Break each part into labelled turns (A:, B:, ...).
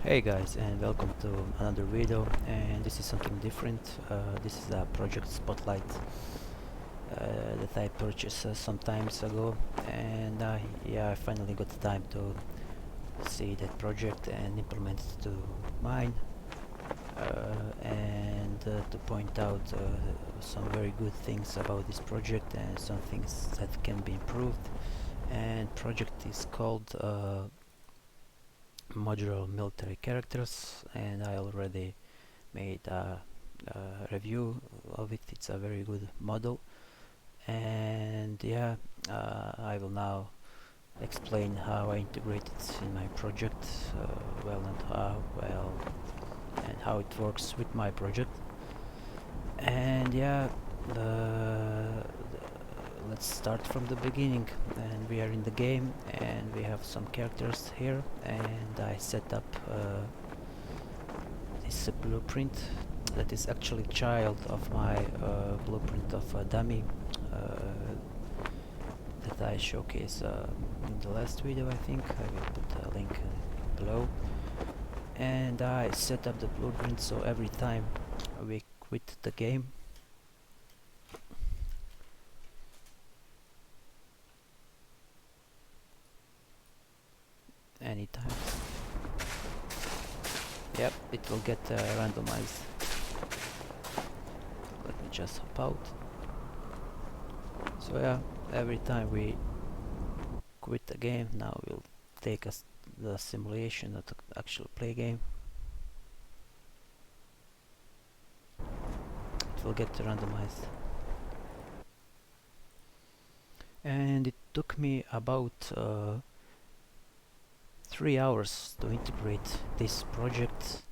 A: Hey guys, and welcome to another video, and this is something different. This is a project Spotlight that I purchased some times ago, and yeah, I finally got the time to see that project and implement it to mine, and to point out some very good things about this project and some things that can be improved. And project is called Modular military characters, and I already made a review of it. It's a very good model, and yeah, I will now explain how I integrate it in my project, and how it works with my project. And yeah, let's start from the beginning. And we are in the game, and we have some characters here, and I set up this blueprint that is actually child of my blueprint of a dummy that I showcase in the last video. I think I will put a link below. And I set up the blueprint so every time we quit the game, anytime, yep, it will get randomized. Let me just hop out. So yeah, every time we quit the game, now we'll take us the simulation of the actual play game. It will get randomized. And it took me about 3 hours to integrate this project,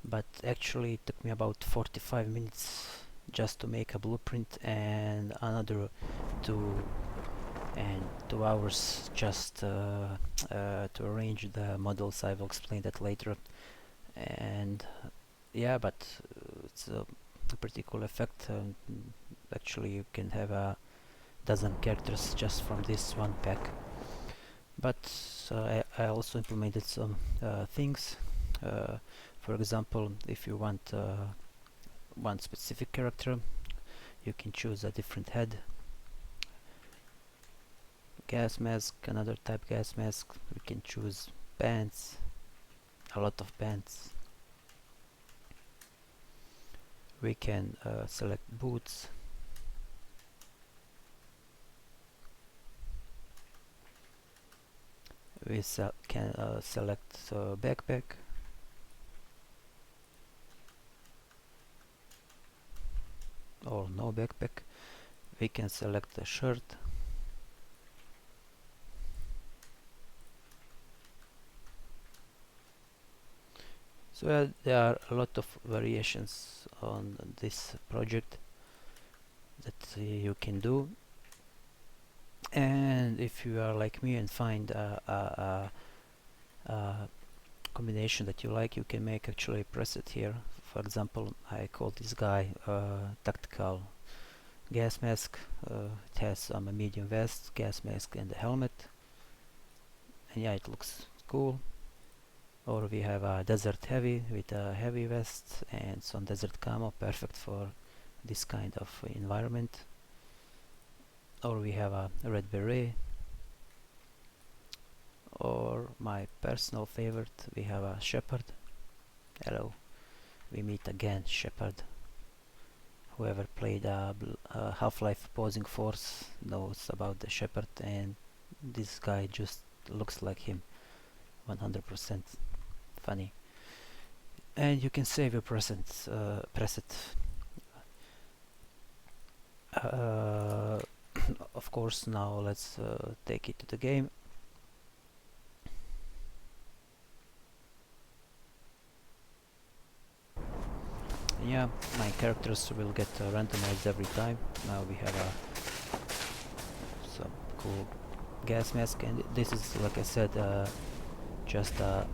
A: but actually it took me about 45 minutes just to make a blueprint, and another 2 hours just to arrange the models. I will explain that later. And yeah, but it's a pretty cool effect. Actually, you can have a dozen characters just from this one pack. But I also implemented some things. For example, if you want one specific character, you can choose a different head, gas mask, another type gas mask. We can choose bands, a lot of bands. We can select boots. We can select backpack. Or no backpack. We can select a shirt. So there are a lot of variations on this project that you can do. And if you are like me and find a combination that you like, you can make actually a preset here. For example, I call this guy tactical gas mask. It has some medium vest, gas mask, and a helmet, and yeah, it looks cool. Or we have a desert heavy with a heavy vest and some desert camo, perfect for this kind of environment. Or we have a red beret. Or my personal favorite, we have a shepherd. Hello, we meet again, shepherd. Whoever played Half-Life Opposing Force knows about the shepherd, and this guy just looks like him, 100% funny. And you can save your preset. Of course, now let's take it to the game. Yeah, my characters will get randomized every time. Now we have some cool gas mask, and this is, like I said, just a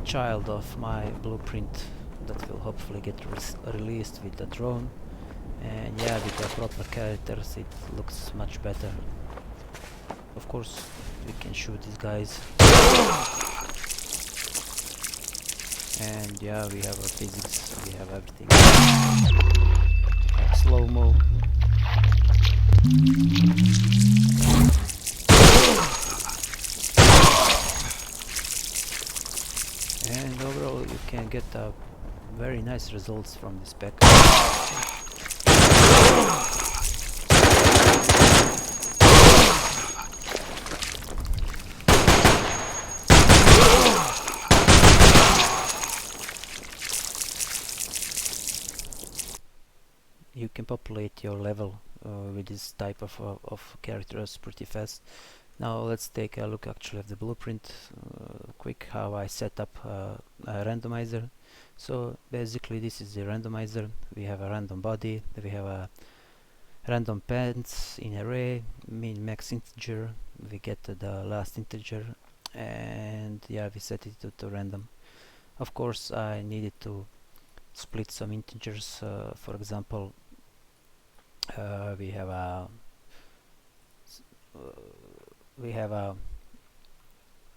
A: child of my blueprint that will hopefully get released with the drone. And yeah, with the proper characters it looks much better. Of course, we can shoot these guys. And yeah, we have our physics, we have everything. Slow-mo. And overall you can get very nice results from this pack. You can populate your level with this type of characters pretty fast. Now let's take a look actually at the blueprint, quick how I set up a randomizer. So basically this is the randomizer. We have a random body, we have a random pants in array, min max integer, we get the last integer, and yeah, we set it to random. Of course I needed to split some integers, for example we have a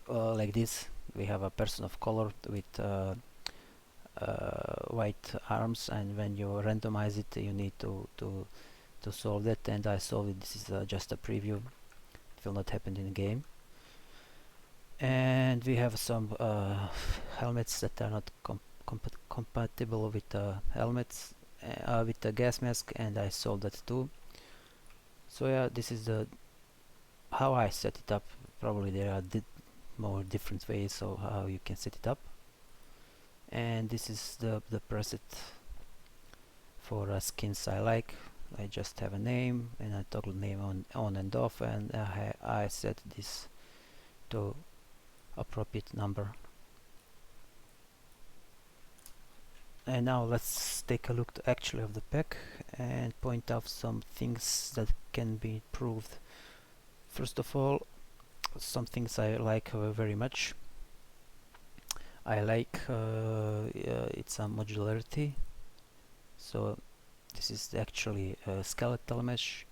A: like this. We have a person of color with white arms, and when you randomize it you need to solve that, and I solved it. This is just a preview, it will not happen in the game. And we have some helmets that are not compatible with helmets with the gas mask, and I solved that too. So yeah, this is the how I set it up. Probably there are more different ways of how you can set it up. And this is the preset for skins I like. I just have a name and I toggle name on and off, and I set this to appropriate number. And now let's take a look actually of the pack and point out some things that can be improved. First of all, some things I like very much. I like its modularity. So this is actually a skeletal mesh,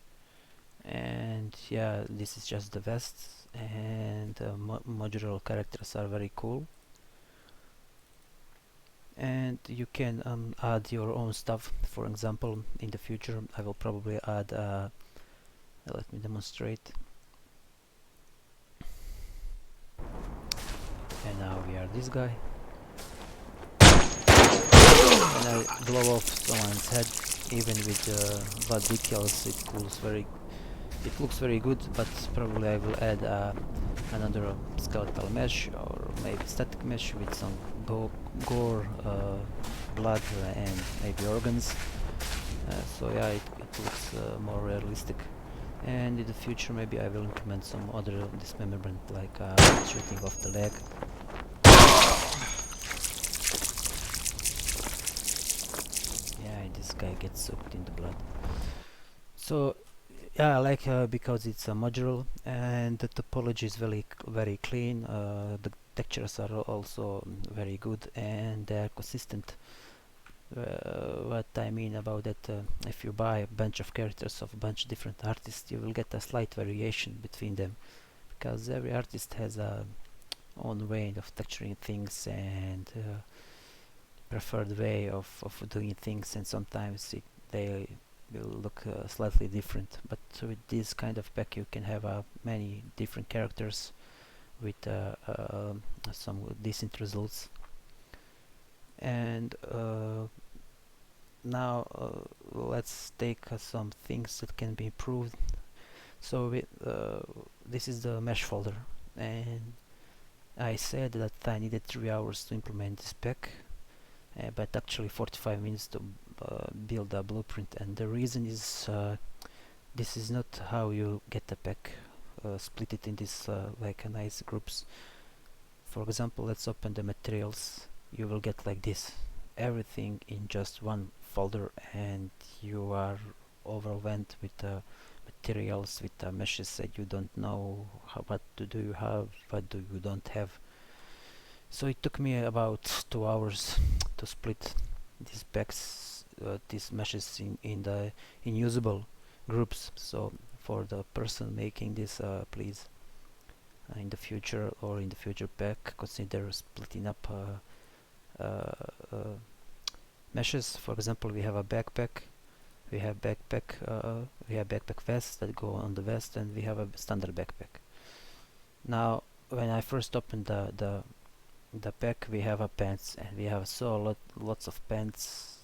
A: and yeah, this is just the vest, and modular characters are very cool. And you can add your own stuff. For example, in the future I will probably add let me demonstrate. And now we are this guy. When I blow off someone's head, even with blood decals, it looks very good, but probably I will add another skeletal mesh, or maybe static mesh with some gore, blood, and maybe organs. So yeah, it looks more realistic. And in the future maybe I will implement some other dismemberment, like shooting off the leg. Yeah, this guy gets soaked in the blood. So yeah, I like because it's modular, and the topology is very clean. The textures are also very good, and they are consistent. What I mean about that, if you buy a bunch of characters of a bunch of different artists, you will get a slight variation between them, because every artist has a own way of texturing things and preferred way of doing things, and sometimes they will look slightly different. But with this kind of pack you can have many different characters with some decent results. And now let's take some things that can be improved. So this is the mesh folder, and I said that I needed 3 hours to implement this pack, but actually 45 minutes to build a blueprint. And the reason is this is not how you get a pack. Split it in this like a nice groups. For example, let's open the materials. You will get like this, everything in just one folder, and you are overwhelmed with materials, with meshes that you don't know what do you have, what do you don't have. So it took me about 2 hours to split these packs, these meshes in usable groups. So for the person making this, please in the future or in the future pack, consider splitting up uh, uh, meshes. For example, we have a backpack, we have backpack vests that go on the vest, and we have a standard backpack. Now, when I first opened the pack, we have a pants, and we have lots of pants,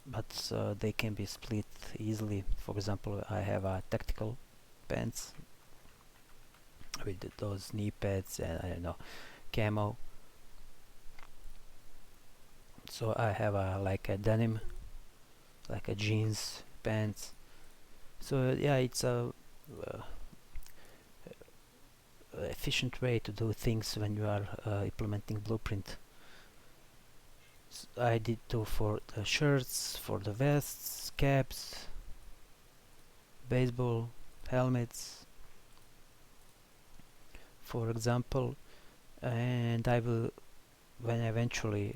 A: but they can be split easily. For example, I have a tactical pants with those knee pads and I don't know, camo. So I have like a denim, like a jeans pants. So yeah, it's a efficient way to do things when you are implementing Blueprint. I did too for the shirts, for the vests, caps, baseball helmets, for example. And I will, when I eventually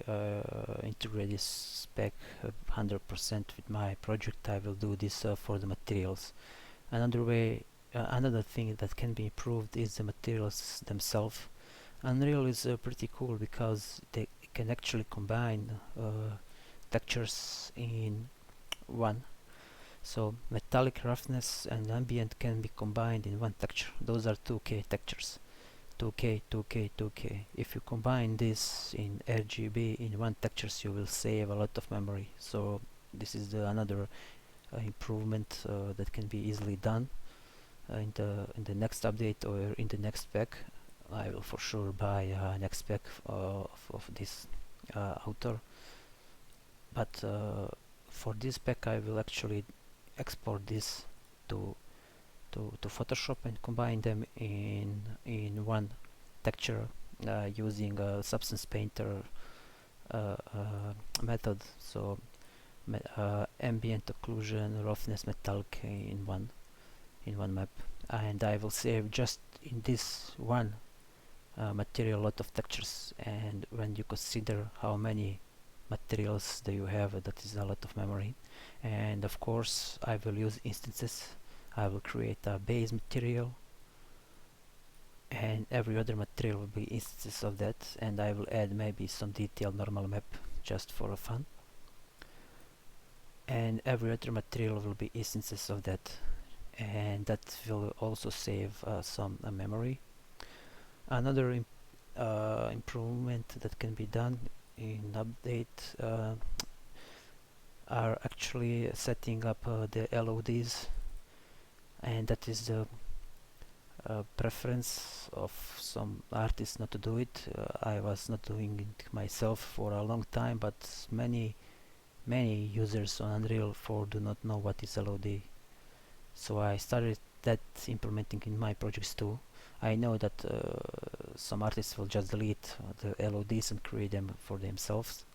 A: integrate this spec 100% with my project, I will do this for the materials. Another thing that can be improved is the materials themselves. Unreal is pretty cool because they can actually combine textures in one. So metallic roughness and ambient can be combined in one texture. Those are 2K textures. 2K, 2K, 2K. If you combine this in RGB in one textures, you will save a lot of memory. So this is another improvement that can be easily done in the next update or in the next spec. I will for sure buy next spec of this author, but for this spec I will actually export this to Photoshop and combine them in one texture using a Substance Painter method. So ambient occlusion, roughness, metallic in one map, and I will save just in this one material a lot of textures. And when you consider how many materials do you have, that is a lot of memory. And of course I will use instances. I will create a base material, and every other material will be instances of that, and I will add maybe some detailed normal map just for fun, and every other material will be instances of that, and that will also save some memory. Another improvement that can be done in update are actually setting up the LODs, and that is the preference of some artists not to do it. I was not doing it myself for a long time, but many users on Unreal 4 do not know what is LOD. So I started that implementing in my projects too. I know that some artists will just delete the LODs and create them for themselves.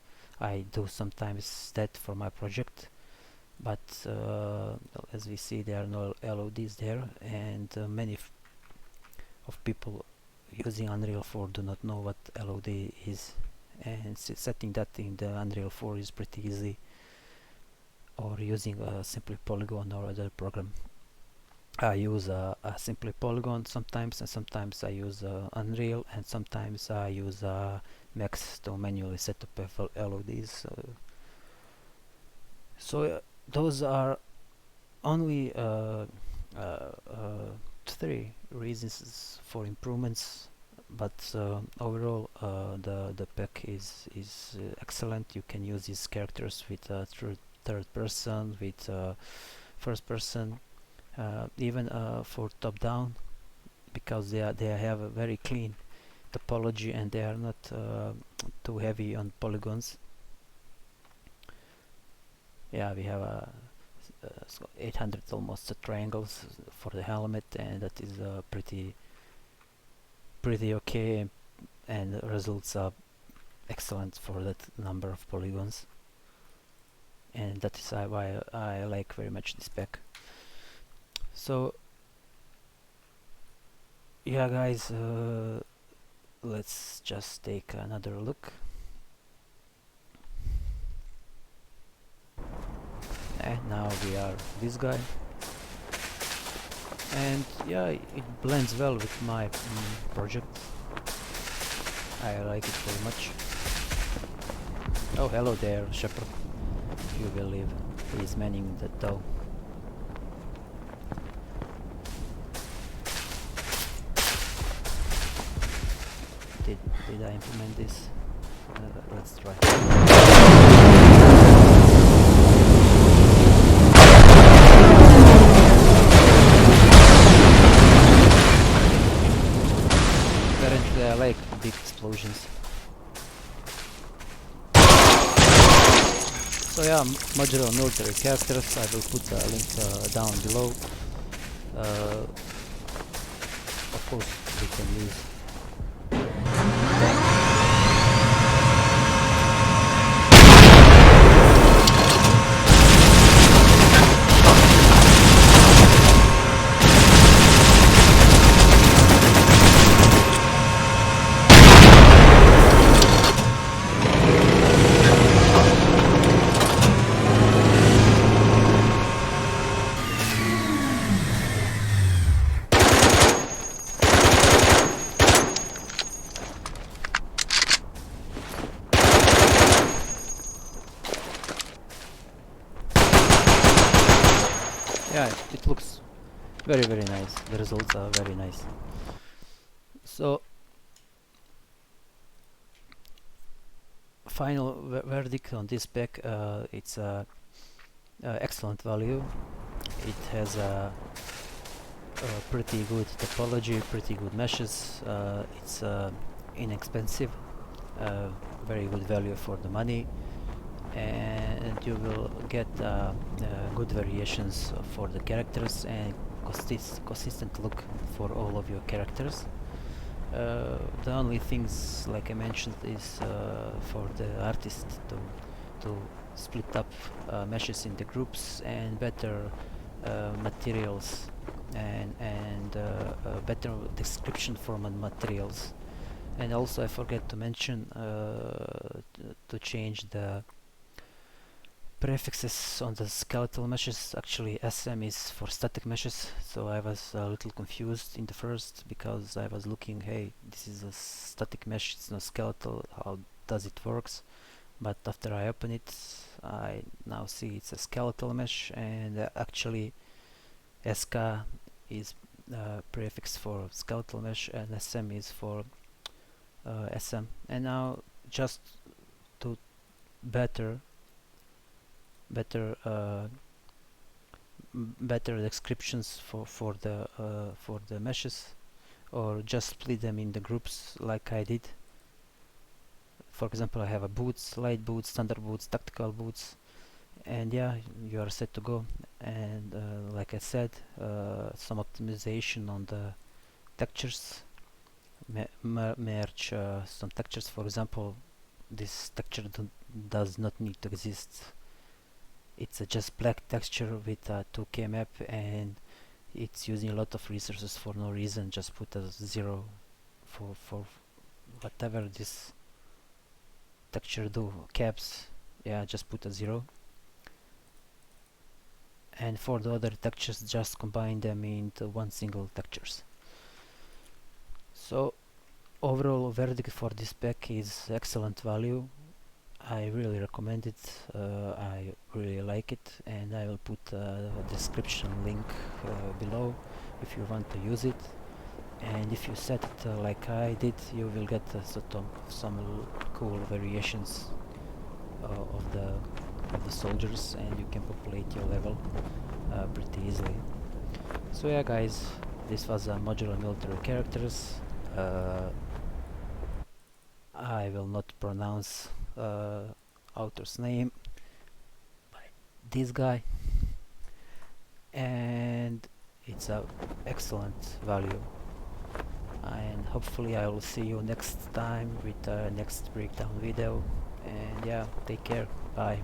A: I do sometimes that for my project, but as we see, there are no LODs there, and many of people using Unreal 4 do not know what LOD is, and setting that in the Unreal 4 is pretty easy, or using a Simply Polygon or other program. I use a Simply Polygon sometimes, and sometimes I use Unreal, and sometimes I use Max to manually set up LODs. So those are only 3 reasons for improvements, but overall the pack is excellent. You can use these characters with third person, with first person, even for top down, because they have a very clean topology and they are not too heavy on polygons. Yeah, we have 800 almost triangles for the helmet, and that is pretty okay, and the results are excellent for that number of polygons, and that is why I like very much this pack. So yeah guys, let's just take another look. And now we are this guy, and yeah, it blends well with my project. I like it very much. Oh, hello there, Shepherd. You will live. He's manning the dough. Did I implement this? Let's try. Apparently I like big explosions. So yeah, modular military characters, I will put a link down below. Of course, we can use yeah, it looks very nice. The results are very nice. So final verdict on this spec, it's a excellent value. It has a pretty good topology, pretty good meshes. It's inexpensive, very good value for the money, and you will get good variations for the characters and consistent look for all of your characters. The only things, like I mentioned, is for the artist to split up meshes in the groups and better materials and better description for materials. And also I forget to mention to change the prefixes on the skeletal meshes. Actually SM is for static meshes, so I was a little confused in the first because I was looking, hey, this is a static mesh, it's not skeletal, how does it works? But after I open it, I now see it's a skeletal mesh, and actually SK is prefix for skeletal mesh and SM is for SM. And now just to better descriptions for the meshes, or just split them in the groups like I did. For example, I have a boots, light boots, standard boots, tactical boots, and yeah, you are set to go. And like I said, some optimization on the textures, merge some textures. For example, this texture does not need to exist. It's a just black texture with a 2K map, and it's using a lot of resources for no reason. Just put a 0 for whatever this texture do, caps, yeah, just put a 0. And for the other textures, just combine them into one single textures. So overall verdict for this pack is excellent value. I really recommend it. I really like it, and I will put a description link below if you want to use it. And if you set it like I did, you will get sort of some cool variations of the soldiers, and you can populate your level pretty easily. So yeah, guys, this was modular military characters. I will not pronounce author's name, but this guy, and it's a excellent value. And hopefully I will see you next time with next breakdown video, and yeah, take care, bye.